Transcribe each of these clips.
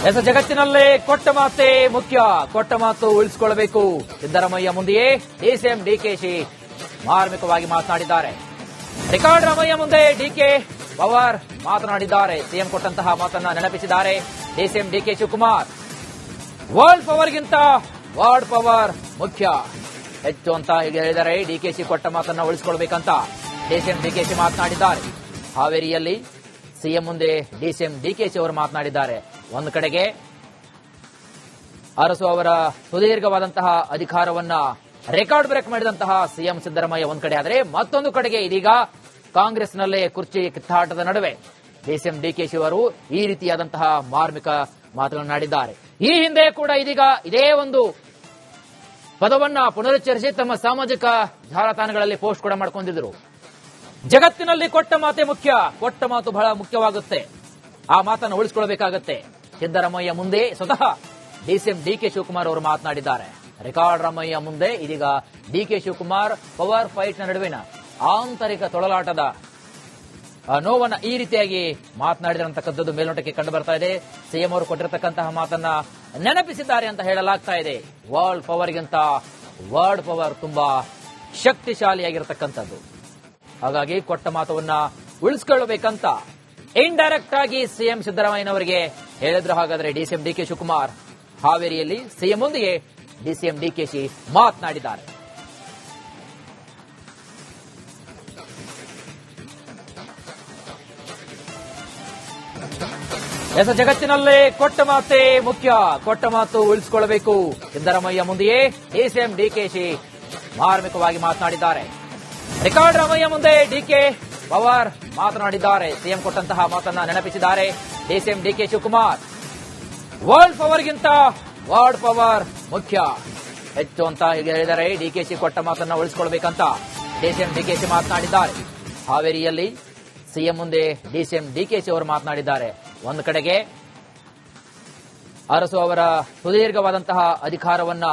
ಎಸ ಜಗತ್ತಿನಲ್ಲೇ ಕೊಟ್ಟ ಮಾತೆ ಮುಖ್ಯ, ಕೊಟ್ಟ ಮಾತು ಉಳಿಸಿಕೊಳ್ಳಬೇಕು. ಸಿದ್ದರಾಮಯ್ಯ ಮುಂದೆಯೇ ಡಿಸಿಎಂ ಡಿಕೆಶಿ ಮಾರ್ಮಿಕವಾಗಿ ಮಾತನಾಡಿದ್ದಾರೆ. ರೆಕಾರ್ಡ್ ರಾಮಯ್ಯ ಮುಂದೆ ಡಿಕೆ ಪವರ್ ಮಾತನಾಡಿದ್ದಾರೆ. ಸಿಎಂ ಕೊಟ್ಟಂತಹ ಮಾತನ್ನ ನೆನಪಿಸಿದ್ದಾರೆ ಡಿಸಿಎಂ ಡಿಕೆ ಶಿವಕುಮಾರ್. ವರ್ಲ್ಡ್ ಪವರ್ಗಿಂತ ವಾರ್ಡ್ ಪವರ್ ಮುಖ್ಯ ಹೆಚ್ಚು ಅಂತ ಹೀಗೆ ಹೇಳಿದ್ದಾರೆ. ಡಿಕೆಶಿ ಕೊಟ್ಟ ಮಾತನ್ನ ಉಳಿಸಿಕೊಳ್ಬೇಕಂತ ಡಿಸಿಎಂ ಡಿಕೆಶಿ ಮಾತನಾಡಿದ್ದಾರೆ. ಹಾವೇರಿಯಲ್ಲಿ ಸಿಎಂ ಮುಂದೆ ಡಿಸಿಎಂ ಡಿಕೆಶಿ ಅವರು ಮಾತನಾಡಿದ್ದಾರೆ. ಒಂದು ಕಡೆಗೆ ಅರಸು ಅವರ ಸುದೀರ್ಘವಾದಂತಹ ಅಧಿಕಾರವನ್ನ ರೆಕಾರ್ಡ್ ಬ್ರೇಕ್ ಮಾಡಿದಂತಹ ಸಿಎಂ ಸಿದ್ದರಾಮಯ್ಯ ಒಂದು ಕಡೆ ಆದರೆ, ಮತ್ತೊಂದು ಕಡೆಗೆ ಇದೀಗ ಕಾಂಗ್ರೆಸ್ನಲ್ಲೇ ಕುರ್ಚಿ ಕಿತ್ತಾಟದ ನಡುವೆ ಡಿಸಿಎಂ ಡಿಕೆಶಿ ಅವರು ಈ ರೀತಿಯಾದಂತಹ ಮಾರ್ಮಿಕ ಮಾತನಾಡಿದ್ದಾರೆ. ಈ ಹಿಂದೆ ಕೂಡ ಇದೀಗ ಇದೇ ಒಂದು ಪದವನ್ನ ಪುನರುಚ್ಚರಿಸಿ ತಮ್ಮ ಸಾಮಾಜಿಕ ಜಾಲತಾಣಗಳಲ್ಲಿ ಪೋಸ್ಟ್ ಕೂಡ ಮಾಡಿಕೊಂಡಿದ್ದರು. ಜಗತ್ತಿನಲ್ಲಿ ಕೊಟ್ಟ ಮಾತೆ ಮುಖ್ಯ, ಕೊಟ್ಟ ಮಾತು ಬಹಳ ಮುಖ್ಯವಾಗುತ್ತೆ, ಆ ಮಾತನ್ನು ಉಳಿಸಿಕೊಳ್ಳಬೇಕಾಗತ್ತೆ. ಸಿದ್ದರಾಮಯ್ಯ ಮುಂದೆ ಸ್ವತಃ ಡಿಸಿಎಂ ಡಿಕೆ ಶಿವಕುಮಾರ್ ಅವರು ಮಾತನಾಡಿದ್ದಾರೆ. ರೆಕಾರ್ಡ್ ರಾಮಯ್ಯ ಮುಂದೆ ಇದೀಗ ಡಿಕೆ ಶಿವಕುಮಾರ್ ಪವರ್ ಫೈಟ್ ನ ನಡುವಿನ ಆಂತರಿಕ ತೊಳಲಾಟದ ನೋವನ್ನ ಈ ರೀತಿಯಾಗಿ ಮಾತನಾಡಿದಂತಕ್ಕಂಥದ್ದು ಮೇಲ್ನೋಟಕ್ಕೆ ಕಂಡು ಬರ್ತಾ ಇದೆ. ಸಿಎಂ ಅವರು ಕೊಟ್ಟಿರತಕ್ಕಂತಹ ಮಾತನ್ನ ನೆನಪಿಸಿದ್ದಾರೆ ಅಂತ ಹೇಳಲಾಗ್ತಾ ಇದೆ. ವರ್ಲ್ಡ್ ಪವರ್ಗಿಂತ ವರ್ಲ್ಡ್ ಪವರ್ ತುಂಬಾ ಶಕ್ತಿಶಾಲಿಯಾಗಿರತಕ್ಕಂಥದ್ದು. ಹಾಗಾಗಿ ಕೊಟ್ಟ ಮಾತವನ್ನ ಉಳಿಸಿಕೊಳ್ಳಬೇಕಂತ ಇಂಡೈರೆಕ್ಟ್ ಆಗಿ ಸಿಎಂ ಸಿದ್ದರಾಮಯ್ಯನವರಿಗೆ ಹೇಳಿದ್ರು. ಹಾಗಾದ್ರೆ ಡಿಸಿಎಂ ಡಿಕೆ ಶಿವಕುಮಾರ್ ಹಾವೇರಿಯಲ್ಲಿ ಸಿಎಂ ಮುಂದೆಯೇ ಡಿಸಿಎಂ ಡಿಕೆಶಿ ಮಾತನಾಡಿದ್ದಾರೆ. ಎಸ ಜಗತ್ತಿನಲ್ಲೇ ಕೊಟ್ಟ ಮಾತೆ ಮುಖ್ಯ, ಕೊಟ್ಟ ಮಾತು ಉಳಿಸಿಕೊಳ್ಳಬೇಕು. ಸಿದ್ದರಾಮಯ್ಯ ಮುಂದೆಯೇ ಡಿಸಿಎಂ ಡಿಕೆಶಿ ಮಾರ್ಮಿಕವಾಗಿ ಮಾತನಾಡಿದ್ದಾರೆ. ರೆಕಾರ್ಡ್ ರಾಮಯ್ಯ ಮುಂದೆ ಡಿಕೆ ಪವರ್ ಮಾತನಾಡಿದ್ದಾರೆ. ಸಿಎಂ ಕೊಟ್ಟಂತಹ ಮಾತನ್ನ ನೆನಪಿಸಿದ್ದಾರೆ ಡಿಸಿಎಂ ಡಿಕೆ ಶಿವಕುಮಾರ್. ವರ್ಲ್ಡ್ ಪವರ್ಗಿಂತ ವಾರ್ಡ್ ಪವರ್ ಮುಖ್ಯ ಹೆಚ್ಚು ಅಂತ ಹೀಗೆ ಹೇಳಿದ್ದಾರೆ. ಡಿಕೆಶಿ ಕೊಟ್ಟ ಮಾತನ್ನ ಉಳಿಸಿಕೊಳ್ಳಬೇಕಂತ ಡಿಸಿಎಂ ಡಿಕೆಶಿ ಮಾತನಾಡಿದ್ದಾರೆ. ಹಾವೇರಿಯಲ್ಲಿ ಸಿಎಂ ಮುಂದೆ ಡಿಸಿಎಂ ಡಿಕೆಶಿ ಅವರು ಮಾತನಾಡಿದ್ದಾರೆ. ಒಂದು ಕಡೆಗೆ ಅರಸು ಅವರ ಸುದೀರ್ಘವಾದಂತಹ ಅಧಿಕಾರವನ್ನ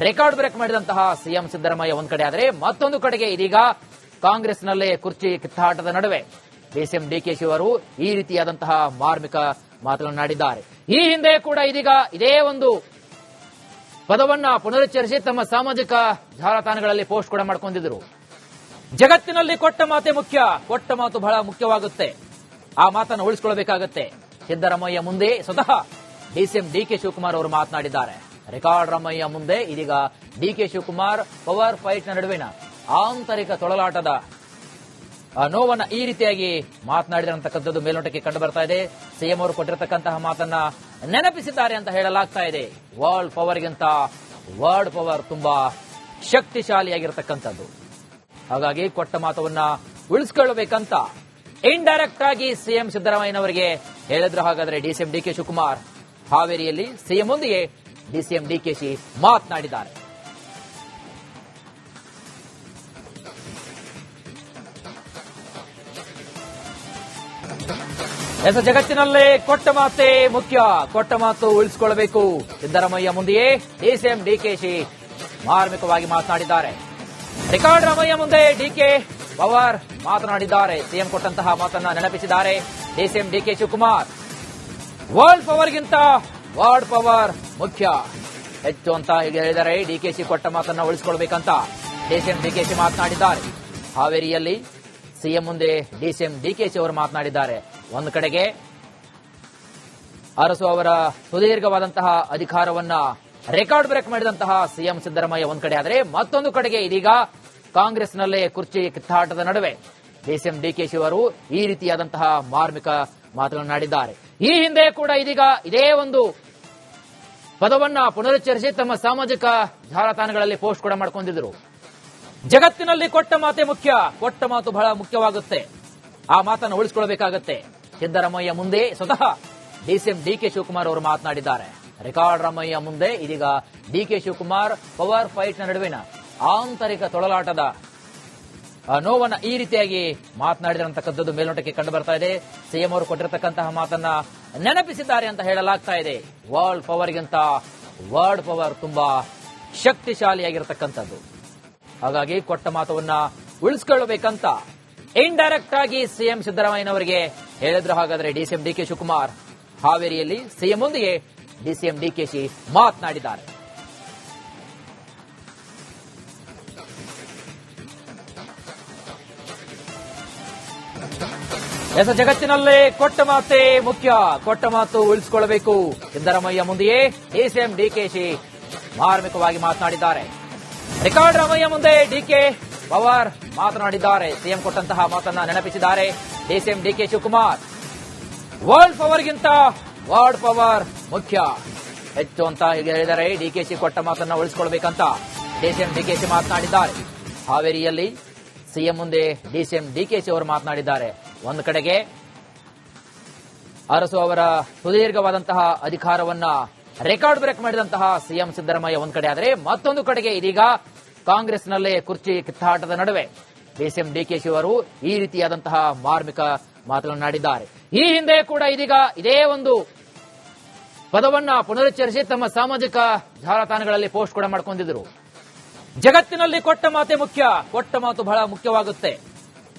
ರೆಕಾರ್ಡ್ ಬ್ರೇಕ್ ಮಾಡಿದಂತಹ ಸಿಎಂ ಸಿದ್ದರಾಮಯ್ಯ ಒಂದು ಕಡೆ ಆದರೆ, ಮತ್ತೊಂದು ಕಡೆಗೆ ಇದೀಗ ಕಾಂಗ್ರೆಸ್ನಲ್ಲೇ ಕುರ್ಚಿ ಕಿತ್ತಾಟದ ನಡುವೆ ಡಿಸಿಎಂ ಡಿಕೆಶಿ ಅವರು ಈ ರೀತಿಯಾದಂತಹ ಮಾರ್ಮಿಕ ಮಾತನಾಡಿದ್ದಾರೆ. ಈ ಹಿಂದೆ ಕೂಡ ಇದೀಗ ಇದೇ ಒಂದು ಪದವನ್ನ ಪುನರುಚ್ಚರಿಸಿ ತಮ್ಮ ಸಾಮಾಜಿಕ ಜಾಲತಾಣಗಳಲ್ಲಿ ಪೋಸ್ಟ್ ಕೂಡ ಮಾಡಿಕೊಂಡಿದ್ದರು. ಜಗತ್ತಿನಲ್ಲಿ ಕೊಟ್ಟ ಮಾತೆ ಮುಖ್ಯ, ಕೊಟ್ಟ ಮಾತು ಬಹಳ ಮುಖ್ಯವಾಗುತ್ತೆ, ಆ ಮಾತನ್ನು ಉಳಿಸಿಕೊಳ್ಳಬೇಕಾಗತ್ತೆ. ಸಿದ್ದರಾಮಯ್ಯ ಮುಂದೆ ಸ್ವತಃ ಡಿಸಿಎಂ ಡಿಕೆ ಶಿವಕುಮಾರ್ ಅವರು ಮಾತನಾಡಿದ್ದಾರೆ. ರೆಕಾರ್ಡ್ ರಾಮಯ್ಯ ಮುಂದೆ ಇದೀಗ ಡಿಕೆ ಶಿವಕುಮಾರ್ ಪವರ್ ಫೈಟ್ ನ ನಡುವಿನ ಆಂತರಿಕ ತೊಳಲಾಟದ ನೋವನ್ನ ಈ ರೀತಿಯಾಗಿ ಮಾತನಾಡಿದಂತಕ್ಕಂಥದ್ದು ಮೇಲ್ನೋಟಕ್ಕೆ ಕಂಡು ಬರ್ತಾ ಇದೆ. ಸಿಎಂ ಅವರು ಕೊಟ್ಟಿರತಕ್ಕಂತಹ ಮಾತನ್ನ ನೆನಪಿಸಿದ್ದಾರೆ ಅಂತ ಹೇಳಲಾಗ್ತಾ ಇದೆ. ವರ್ಲ್ಡ್ ಪವರ್ಗಿಂತ ವರ್ಲ್ಡ್ ಪವರ್ ತುಂಬಾ ಶಕ್ತಿಶಾಲಿಯಾಗಿರತಕ್ಕಂಥದ್ದು. ಹಾಗಾಗಿ ಕೊಟ್ಟ ಮಾತವನ್ನ ಉಳಿಸಿಕೊಳ್ಳಬೇಕಂತ ಇಂಡೈರೆಕ್ಟ್ ಆಗಿ ಸಿಎಂ ಸಿದ್ದರಾಮಯ್ಯನವರಿಗೆ ಹೇಳಿದ್ರು. ಹಾಗಾದ್ರೆ ಡಿಸಿಎಂ ಡಿಕೆ ಶಿವಕುಮಾರ್ ಹಾವೇರಿಯಲ್ಲಿ ಸಿಎಂ ಮುಂದೆಯೇ ಡಿಸಿಎಂ ಡಿಕೆಶಿ ಮಾತನಾಡಿದ್ದಾರೆ. ಎಸ ಜಗತ್ತಿನಲ್ಲೇ ಕೊಟ್ಟ ಮಾತೆ ಮುಖ್ಯ, ಕೊಟ್ಟ ಮಾತು ಉಳಿಸಿಕೊಳ್ಳಬೇಕು. ಸಿದ್ದರಾಮಯ್ಯ ಮುಂದೆಯೇ ಡಿಸಿಎಂ ಡಿಕೆಶಿ ಮಾರ್ಮಿಕವಾಗಿ ಮಾತನಾಡಿದ್ದಾರೆ. ರೆಕಾರ್ಡ್ ರಾಮಯ್ಯ ಮುಂದೆ ಡಿಕೆ ಪವರ್ ಮಾತನಾಡಿದ್ದಾರೆ. ಸಿಎಂ ಕೊಟ್ಟಂತಹ ಮಾತನ್ನ ನೆನಪಿಸಿದ್ದಾರೆ ಡಿಸಿಎಂ ಡಿಕೆ ಶಿವಕುಮಾರ್. ವರ್ಲ್ಡ್ ಪವರ್ಗಿಂತ ವಾರ್ಡ್ ಪವರ್ ಮುಖ್ಯ ಹೆಚ್ಚು ಅಂತ ಹೀಗೆ ಹೇಳಿದ್ದಾರೆ. ಡಿಕೆಶಿ ಕೊಟ್ಟ ಮಾತನ್ನ ಉಳಿಸಿಕೊಳ್ಳಬೇಕಂತ ಡಿಸಿಎಂ ಡಿಕೆಶಿ ಮಾತನಾಡಿದ್ದಾರೆ. ಹಾವೇರಿಯಲ್ಲಿ ಸಿಎಂ ಮುಂದೆ ಡಿಸಿಎಂ ಡಿಕೆಶಿ ಅವರು ಮಾತನಾಡಿದ್ದಾರೆ. ಒಂದು ಕಡೆಗೆ ಅರಸು ಅವರ ಸುದೀರ್ಘವಾದಂತಹ ಅಧಿಕಾರವನ್ನ ರೆಕಾರ್ಡ್ ಬ್ರೇಕ್ ಮಾಡಿದಂತಹ ಸಿಎಂ ಸಿದ್ದರಾಮಯ್ಯ ಒಂದು ಕಡೆ ಆದರೆ, ಮತ್ತೊಂದು ಕಡೆಗೆ ಇದೀಗ ಕಾಂಗ್ರೆಸ್ನಲ್ಲೇ ಕುರ್ಚಿ ಕಿತ್ತಾಟದ ನಡುವೆ ಡಿಸಿಎಂ ಡಿಕೆಶಿ ಅವರು ಈ ರೀತಿಯಾದಂತಹ ಮಾರ್ಮಿಕ ಮಾತನಾಡಿದ್ದಾರೆ. ಈ ಹಿಂದೆ ಕೂಡ ಇದೀಗ ಇದೇ ಒಂದು ಪದವನ್ನ ಪುನರುಚ್ಚರಿಸಿ ತಮ್ಮ ಸಾಮಾಜಿಕ ಜಾಲತಾಣಗಳಲ್ಲಿ ಪೋಸ್ಟ್ ಕೂಡ ಮಾಡಿಕೊಂಡಿದ್ದರು. ಜಗತ್ತಿನಲ್ಲಿ ಕೊಟ್ಟ ಮಾತೆ ಮುಖ್ಯ, ಕೊಟ್ಟ ಮಾತು ಬಹಳ ಮುಖ್ಯವಾಗುತ್ತೆ, ಆ ಮಾತನ್ನು ಉಳಿಸಿಕೊಳ್ಳಬೇಕಾಗತ್ತೆ. ಸಿದ್ದರಾಮಯ್ಯ ಮುಂದೆ ಸ್ವತಃ ಡಿಸಿಎಂ ಡಿಕೆ ಶಿವಕುಮಾರ್ ಅವರು ಮಾತನಾಡಿದ್ದಾರೆ. ರೆಕಾರ್ಡ್ ರಾಮಯ್ಯ ಮುಂದೆ ಇದೀಗ ಡಿಕೆ ಶಿವಕುಮಾರ್ ಪವರ್ ಫೈಟ್ ನ ನಡುವಿನ ಆಂತರಿಕ ತೊಳಲಾಟದ ನೋವನ್ನ ಈ ರೀತಿಯಾಗಿ ಮಾತನಾಡಿದಂತಕ್ಕಂಥದ್ದು ಮೇಲ್ನೋಟಕ್ಕೆ ಕಂಡು ಬರ್ತಾ ಇದೆ. ಸಿಎಂ ಅವರು ಕೊಟ್ಟಿರತಕ್ಕಂತಹ ಮಾತನ್ನ ನೆನಪಿಸಿದ್ದಾರೆ ಅಂತ ಹೇಳಲಾಗ್ತಾ ಇದೆ. ವರ್ಲ್ಡ್ ಪವರ್ಗಿಂತ ವರ್ಲ್ಡ್ ಪವರ್ ತುಂಬಾ ಶಕ್ತಿಶಾಲಿಯಾಗಿರತಕ್ಕಂಥದ್ದು. ಹಾಗಾಗಿ ಕೊಟ್ಟ ಮಾತವನ್ನ ಉಳಿಸಿಕೊಳ್ಳಬೇಕಂತ ಇಂಡೈರೆಕ್ಟ್ ಆಗಿ ಸಿಎಂ ಸಿದ್ದರಾಮಯ್ಯನವರಿಗೆ ಹೇಳಿದ್ರು. ಹಾಗಾದ್ರೆ ಡಿಸಿಎಂ ಡಿಕೆ ಶಿವಕುಮಾರ್ ಹಾವೇರಿಯಲ್ಲಿ ಸಿಎಂನೊಂದಿಗೆ ಡಿಸಿಎಂ ಡಿಕೆಶಿ ಮಾತನಾಡಿದ್ದಾರೆ. ಜಗತ್ತಿನಲ್ಲೇ ಕೊಟ್ಟ ಮಾತೇ ಮುಖ್ಯ, ಕೊಟ್ಟ ಮಾತು ಉಳಿಸಿಕೊಳ್ಳಬೇಕು. ಸಿದ್ದರಾಮಯ್ಯ ಮುಂದೆಯೇ ಡಿಸಿಎಂ ಡಿಕೆಶಿ ಮಾರ್ಮಿಕವಾಗಿ ಮಾತನಾಡಿದ್ದಾರೆ. ರೆಕಾರ್ಡ್ ರಾಮಯ್ಯ ಮುಂದೆ ಡಿಕೆ ಪವರ್ ಮಾತನಾಡಿದ್ದಾರೆ. ಸಿಎಂ ಕೊಟ್ಟಂತಹ ಮಾತನ್ನ ನೆನಪಿಸಿದ್ದಾರೆ ಡಿಸಿಎಂ ಡಿಕೆ ಶಿವಕುಮಾರ್. ವರ್ಲ್ಡ್ ಪವರ್ಗಿಂತ ವಾರ್ಡ್ ಪವರ್ ಮುಖ್ಯ ಹೆಚ್ಚು ಅಂತ ಹೀಗೆ ಹೇಳಿದ್ದಾರೆ. ಡಿಕೆಶಿ ಕೊಟ್ಟ ಮಾತನ್ನ ಉಳಿಸಿಕೊಳ್ಬೇಕಂತ ಡಿಸಿಎಂ ಡಿಕೆಶಿ ಮಾತನಾಡಿದ್ದಾರೆ. ಹಾವೇರಿಯಲ್ಲಿ ಸಿಎಂ ಮುಂದೆ ಡಿಸಿಎಂ ಡಿಕೆಶಿ ಅವರು ಮಾತನಾಡಿದ್ದಾರೆ. ಒಂದು ಕಡೆಗೆ ಅರಸು ಅವರ ಸುದೀರ್ಘವಾದಂತಹ ಅಧಿಕಾರವನ್ನ ರೆಕಾರ್ಡ್ ಬ್ರೇಕ್ ಮಾಡಿದಂತಹ ಸಿಎಂ ಸಿದ್ದರಾಮಯ್ಯ ಒಂದ್ ಕಡೆ ಆದರೆ, ಮತ್ತೊಂದು ಕಡೆಗೆ ಇದೀಗ ಕಾಂಗ್ರೆಸ್ನಲ್ಲೇ ಕುರ್ಚಿ ಕಿತ್ತಾಟದ ನಡುವೆ ಡಿಸಿಎಂ ಡಿಕೆಶಿ ಅವರು ಈ ರೀತಿಯಾದಂತಹ ಮಾರ್ಮಿಕ ಮಾತನಾಡಿದ್ದಾರೆ. ಈ ಹಿಂದೆ ಕೂಡ ಇದೀಗ ಇದೇ ಒಂದು ಪದವನ್ನ ಪುನರುಚ್ಚರಿಸಿ ತಮ್ಮ ಸಾಮಾಜಿಕ ಜಾಲತಾಣಗಳಲ್ಲಿ ಪೋಸ್ಟ್ ಕೂಡ ಮಾಡ್ಕೊಂಡಿದ್ರು. ಜಗತ್ತಿನಲ್ಲಿ ಕೊಟ್ಟ ಮಾತೆ ಮುಖ್ಯ, ಕೊಟ್ಟ ಮಾತು ಬಹಳ ಮುಖ್ಯವಾಗುತ್ತೆ,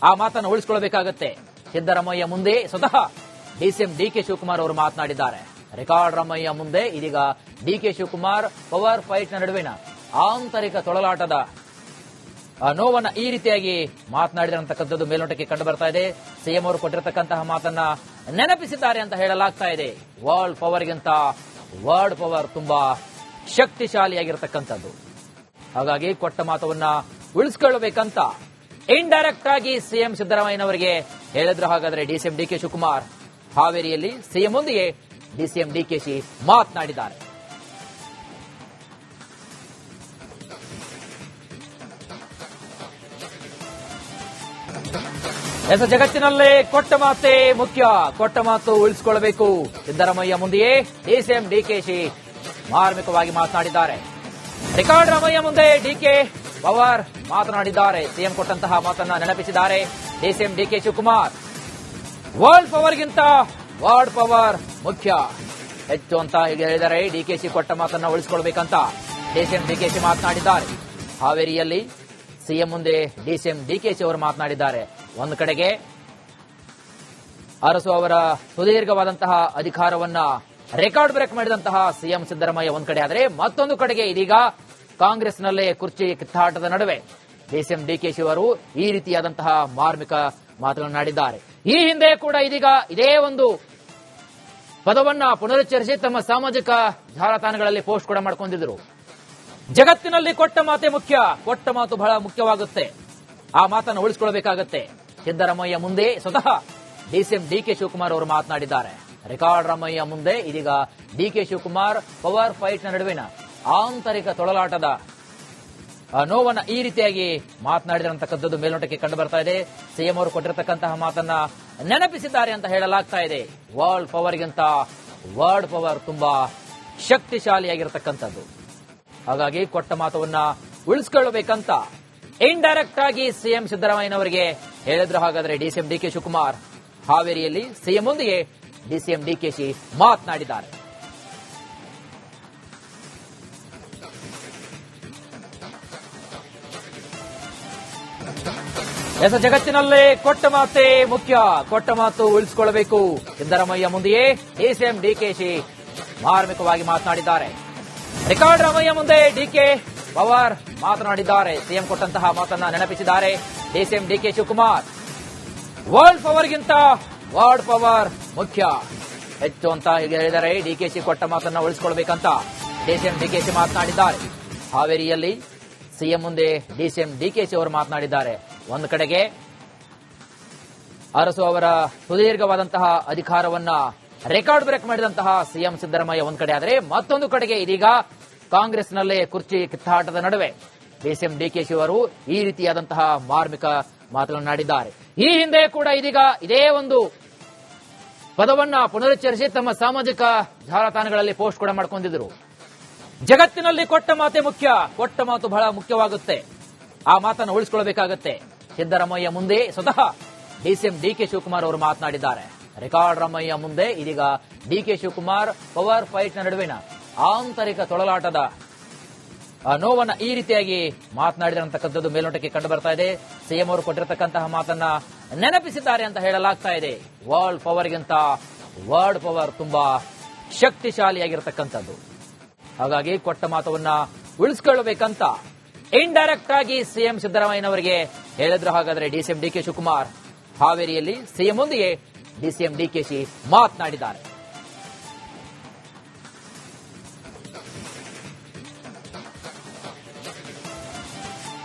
ಆ ಮಾತನ್ನು ಉಳಿಸಿಕೊಳ್ಳಬೇಕಾಗುತ್ತೆ. ಸಿದ್ದರಾಮಯ್ಯ ಮುಂದೆ ಸ್ವತಃ ಡಿಸಿಎಂ ಡಿಕೆ ಶಿವಕುಮಾರ್ ಅವರು ಮಾತನಾಡಿದ್ದಾರೆ. ರೆಕಾರ್ಡ್ ರಾಮಯ್ಯ ಮುಂದೆ ಇದೀಗ ಡಿಕೆ ಶಿವಕುಮಾರ್ ಪವರ್ ಫೈಟ್ ನ ನಡುವಿನ ಆಂತರಿಕ ತೊಳಲಾಟದ ನೋವನ್ನ ಈ ರೀತಿಯಾಗಿ ಮಾತನಾಡಿದಂತಕ್ಕಂಥದ್ದು ಮೇಲ್ನೋಟಕ್ಕೆ ಕಂಡು ಬರ್ತಾ ಇದೆ. ಸಿಎಂ ಅವರು ಕೊಟ್ಟಿರತಕ್ಕಂತಹ ಮಾತನ್ನ ನೆನಪಿಸಿದ್ದಾರೆ ಅಂತ ಹೇಳಲಾಗ್ತಾ ಇದೆ. ವರ್ಲ್ಡ್ ಪವರ್ಗಿಂತ ವರ್ಡ್ ಪವರ್ ತುಂಬಾ ಶಕ್ತಿಶಾಲಿಯಾಗಿರತಕ್ಕಂಥದ್ದು. ಹಾಗಾಗಿ ಕೊಟ್ಟ ಮಾತವನ್ನ ಉಳಿಸಿಕೊಳ್ಳಬೇಕಂತ ಇಂಡೈರೆಕ್ಟ್ ಆಗಿ ಸಿಎಂ ಸಿದ್ದರಾಮಯ್ಯನವರಿಗೆ ಹೇಳಿದ್ರು. ಹಾಗಾದ್ರೆ ಡಿಸಿಎಂ ಡಿಕೆ ಶಿವಕುಮಾರ್ ಹಾವೇರಿಯಲ್ಲಿ ಸಿಎಂ ಒಂದಿಗೆ ಡಿಸಿಎಂ ಡಿಕೆಶಿ ಮಾತನಾಡಿದ್ದಾರೆ. ಜಗತ್ತಿನಲ್ಲೇ ಕೊಟ್ಟ ಮಾತೇ ಮುಖ್ಯ, ಕೊಟ್ಟ ಮಾತು ಉಳಿಸಿಕೊಳ್ಳಬೇಕು. ಸಿದ್ದರಾಮಯ್ಯ ಮುಂದೆಯೇ ಡಿಸಿಎಂ ಡಿಕೆಶಿ ಮಾರ್ಮಿಕವಾಗಿ ಮಾತನಾಡಿದ್ದಾರೆ. ರೆಕಾರ್ಡ್ ರಾಮಯ್ಯ ಮುಂದೆ ಡಿಕೆ ಪವರ್ ಮಾತನಾಡಿದ್ದಾರೆ. ಸಿಎಂ ಕೊಟ್ಟಂತಹ ಮಾತನ್ನ ನೆನಪಿಸಿದ್ದಾರೆ ಡಿಸಿಎಂ ಡಿಕೆ ಶಿವಕುಮಾರ್. ವರ್ಲ್ಡ್ ಪವರ್ಗಿಂತ ವಾರ್ಡ್ ಪವರ್ ಮುಖ್ಯ ಹೆಚ್ಚು ಅಂತ ಹೀಗೆ ಹೇಳಿದ್ದಾರೆ. ಡಿಕೆಶಿ ಕೊಟ್ಟ ಮಾತನ್ನ ಉಳಿಸಿಕೊಳ್ಬೇಕಂತ ಡಿಸಿಎಂ ಡಿಕೆಶಿ ಮಾತನಾಡಿದ್ದಾರೆ. ಹಾವೇರಿಯಲ್ಲಿ ಸಿಎಂ ಮುಂದೆ ಡಿಸಿಎಂ ಡಿಕೆಶಿ ಅವರು ಮಾತನಾಡಿದ್ದಾರೆ. ಒಂದು ಕಡೆಗೆ ಅರಸು ಅವರ ಸುದೀರ್ಘವಾದಂತಹ ಅಧಿಕಾರವನ್ನ ರೆಕಾರ್ಡ್ ಬ್ರೇಕ್ ಮಾಡಿದಂತಹ ಸಿಎಂ ಸಿದ್ದರಾಮಯ್ಯ ಒಂದ್ ಕಡೆ ಆದರೆ, ಮತ್ತೊಂದು ಕಡೆಗೆ ಇದೀಗ ಕಾಂಗ್ರೆಸ್ನಲ್ಲೇ ಕುರ್ಚಿ ಕಿತ್ತಾಟದ ನಡುವೆ ಡಿಸಿಎಂ ಡಿಕೆಶಿ ಅವರು ಈ ರೀತಿಯಾದಂತಹ ಮಾರ್ಮಿಕ ಮಾತನಾಡಿದ್ದಾರೆ. ಈ ಹಿಂದೆ ಕೂಡ ಇದೀಗ ಇದೇ ಒಂದು ಪದವನ್ನ ಪುನರುಚ್ಚರಿಸಿ ತಮ್ಮ ಸಾಮಾಜಿಕ ಜಾಲತಾಣಗಳಲ್ಲಿ ಪೋಸ್ಟ್ ಕೂಡ ಮಾಡ್ಕೊಂಡಿದ್ರು. ಜಗತ್ತಿನಲ್ಲಿ ಕೊಟ್ಟ ಮಾತೆ ಮುಖ್ಯ, ಕೊಟ್ಟ ಮಾತು ಬಹಳ ಮುಖ್ಯವಾಗುತ್ತೆ, ಆ ಮಾತನ್ನು ಉಳಿಸಿಕೊಳ್ಳಬೇಕಾಗುತ್ತೆ. ಸಿದ್ದರಾಮಯ್ಯ ಮುಂದೆ ಸ್ವತಃ ಡಿಸಿಎಂ ಡಿಕೆ ಶಿವಕುಮಾರ್ ಅವರು ಮಾತನಾಡಿದ್ದಾರೆ. ರೆಕಾರ್ಡ್ ರಾಮಯ್ಯ ಮುಂದೆ ಇದೀಗ ಡಿಕೆ ಶಿವಕುಮಾರ್ ಪವರ್ ಫೈಟ್ ನ ನಡುವಿನ ಆಂತರಿಕ ತೊಳಲಾಟದ ನೋವನ್ನ ಈ ರೀತಿಯಾಗಿ ಮಾತನಾಡಿದಂತಕ್ಕಂಥದ್ದು ಮೇಲ್ನೋಟಕ್ಕೆ ಕಂಡು ಬರ್ತಾ ಇದೆ. ಸಿಎಂ ಅವರು ಕೊಟ್ಟಿರತಕ್ಕಂತಹ ಮಾತನ್ನ ನೆನಪಿಸಿದ್ದಾರೆ ಅಂತ ಹೇಳಲಾಗ್ತಾ ಇದೆ. ವರ್ಲ್ಡ್ ಪವರ್ಗಿಂತ ವರ್ಡ್ ಪವರ್ ತುಂಬಾ ಶಕ್ತಿಶಾಲಿಯಾಗಿರತಕ್ಕಂಥದ್ದು. ಹಾಗಾಗಿ ಕೊಟ್ಟ ಮಾತವನ್ನ ಉಳಿಸಿಕೊಳ್ಳಬೇಕಂತ ಇಂಡೈರೆಕ್ಟ್ ಆಗಿ ಸಿಎಂ ಸಿದ್ದರಾಮಯ್ಯನವರಿಗೆ ಹೇಳಿದ್ರು. ಹಾಗಾದ್ರೆ ಡಿಸಿಎಂ ಡಿಕೆ ಶಿವಕುಮಾರ್ ಹಾವೇರಿಯಲ್ಲಿ ಸಿಎಂ ಒಂದಿಗೆ ಡಿಸಿಎಂ ಡಿಕೆಶಿ ಮಾತನಾಡಿದ್ದಾರೆ. ಜಗತ್ತಿನಲ್ಲೇ ಕೊಟ್ಟ ಮಾತೇ ಮುಖ್ಯ, ಕೊಟ್ಟ ಮಾತು ಉಳಿಸಿಕೊಳ್ಳಬೇಕು. ಸಿದ್ದರಾಮಯ್ಯ ಮುಂದೆಯೇ ಡಿಸಿಎಂ ಡಿಕೆಶಿ ಮಾರ್ಮಿಕವಾಗಿ ಮಾತನಾಡಿದ್ದಾರೆ. ರೆಕಾರ್ಡ್ ರಾಮಯ್ಯ ಮುಂದೆ ಡಿಕೆ ಪವರ್ ಮಾತನಾಡಿದ್ದಾರೆ. ಸಿಎಂ ಕೊಟ್ಟಂತಹ ಮಾತನ್ನ ನೆನಪಿಸಿದ್ದಾರೆ ಡಿಸಿಎಂ ಡಿಕೆ ಶಿವಕುಮಾರ್. ವರ್ಲ್ಡ್ ಪವರ್ಗಿಂತ ವಾರ್ಡ್ ಪವರ್ ಮುಖ್ಯ ಹೆಚ್ಚು ಅಂತ ಹೀಗೆ ಹೇಳಿದ್ದಾರೆ. ಡಿಕೆಶಿ ಕೊಟ್ಟ ಮಾತನ್ನ ಉಳಿಸಿಕೊಳ್ಬೇಕಂತ ಡಿಸಿಎಂ ಡಿಕೆಶಿ ಮಾತನಾಡಿದ್ದಾರೆ. ಹಾವೇರಿಯಲ್ಲಿ ಸಿಎಂ ಮುಂದೆ ಡಿಸಿಎಂ ಡಿಕೆಶಿ ಅವರು ಮಾತನಾಡಿದ್ದಾರೆ. ಒಂದು ಕಡೆಗೆ ಅರಸು ಅವರ ಸುದೀರ್ಘವಾದಂತಹ ಅಧಿಕಾರವನ್ನ ರೆಕಾರ್ಡ್ ಬ್ರೇಕ್ ಮಾಡಿದಂತಹ ಸಿಎಂ ಸಿದ್ದರಾಮಯ್ಯ ಒಂದ್ ಕಡೆ ಆದರೆ, ಮತ್ತೊಂದು ಕಡೆಗೆ ಇದೀಗ ಕಾಂಗ್ರೆಸ್ನಲ್ಲೇ ಕುರ್ಚಿ ಕಿತ್ತಾಟದ ನಡುವೆ ಡಿಸಿಎಂ ಡಿಕೆಶಿ ಅವರು ಈ ರೀತಿಯಾದಂತಹ ಮಾರ್ಮಿಕ ಮಾತನಾಡಿದ್ದಾರೆ. ಈ ಹಿಂದೆ ಕೂಡ ಇದೀಗ ಇದೇ ಒಂದು ಪದವನ್ನ ಪುನರುಚ್ಚರಿಸಿ ತಮ್ಮ ಸಾಮಾಜಿಕ ಜಾಲತಾಣಗಳಲ್ಲಿ ಪೋಸ್ಟ್ ಕೂಡ ಮಾಡ್ಕೊಂಡಿದ್ರು. ಜಗತ್ತಿನಲ್ಲಿ ಕೊಟ್ಟ ಮಾತೆ ಮುಖ್ಯ, ಕೊಟ್ಟ ಮಾತು ಬಹಳ ಮುಖ್ಯವಾಗುತ್ತೆ, ಆ ಮಾತನ್ನು ಉಳಿಸಿಕೊಳ್ಳಬೇಕಾಗುತ್ತೆ. ಸಿದ್ದರಾಮಯ್ಯ ಮುಂದೆ ಸ್ವತಃ ಡಿಸಿಎಂ ಡಿಕೆ ಶಿವಕುಮಾರ್ ಅವರು ಮಾತನಾಡಿದ್ದಾರೆ. ರೆಕಾರ್ಡ್ ರಾಮಯ್ಯ ಮುಂದೆ ಇದೀಗ ಡಿಕೆ ಶಿವಕುಮಾರ್ ಪವರ್ ಫೈಟ್ ನ ನಡುವಿನ ಆಂತರಿಕ ತೊಳಲಾಟದ ನೋವನ್ನ ಈ ರೀತಿಯಾಗಿ ಮಾತನಾಡಿದಂತಕ್ಕಂಥದ್ದು ಮೇಲ್ನೋಟಕ್ಕೆ ಕಂಡು ಬರ್ತಾ ಇದೆ. ಸಿಎಂ ಅವರು ಕೊಟ್ಟಿರತಕ್ಕಂತಹ ಮಾತನ್ನ ನೆನಪಿಸಿದ್ದಾರೆ ಅಂತ ಹೇಳಲಾಗ್ತಾ ಇದೆ. ವರ್ಲ್ಡ್ ಪವರ್ಗಿಂತ ವರ್ಡ್ ಪವರ್ ತುಂಬಾ ಶಕ್ತಿಶಾಲಿಯಾಗಿರತಕ್ಕಂಥದ್ದು. ಹಾಗಾಗಿ ಕೊಟ್ಟ ಮಾತವನ್ನ ಉಳಿಸ್ಕೊಳ್ಳಬೇಕಂತ ಇಂಡೈರೆಕ್ಟ್ ಆಗಿ ಸಿಎಂ ಸಿದ್ದರಾಮಯ್ಯನವರಿಗೆ ಹೇಳಿದ್ರು. ಹಾಗಾದ್ರೆ ಡಿಸಿಎಂ ಡಿಕೆ ಶಿವಕುಮಾರ್ ಹಾವೇರಿಯಲ್ಲಿ ಸಿಎಂ ಒಂದಿಗೆ ಡಿಸಿಎಂ ಡಿಕೆಶಿ ಮಾತನಾಡಿದ್ದಾರೆ.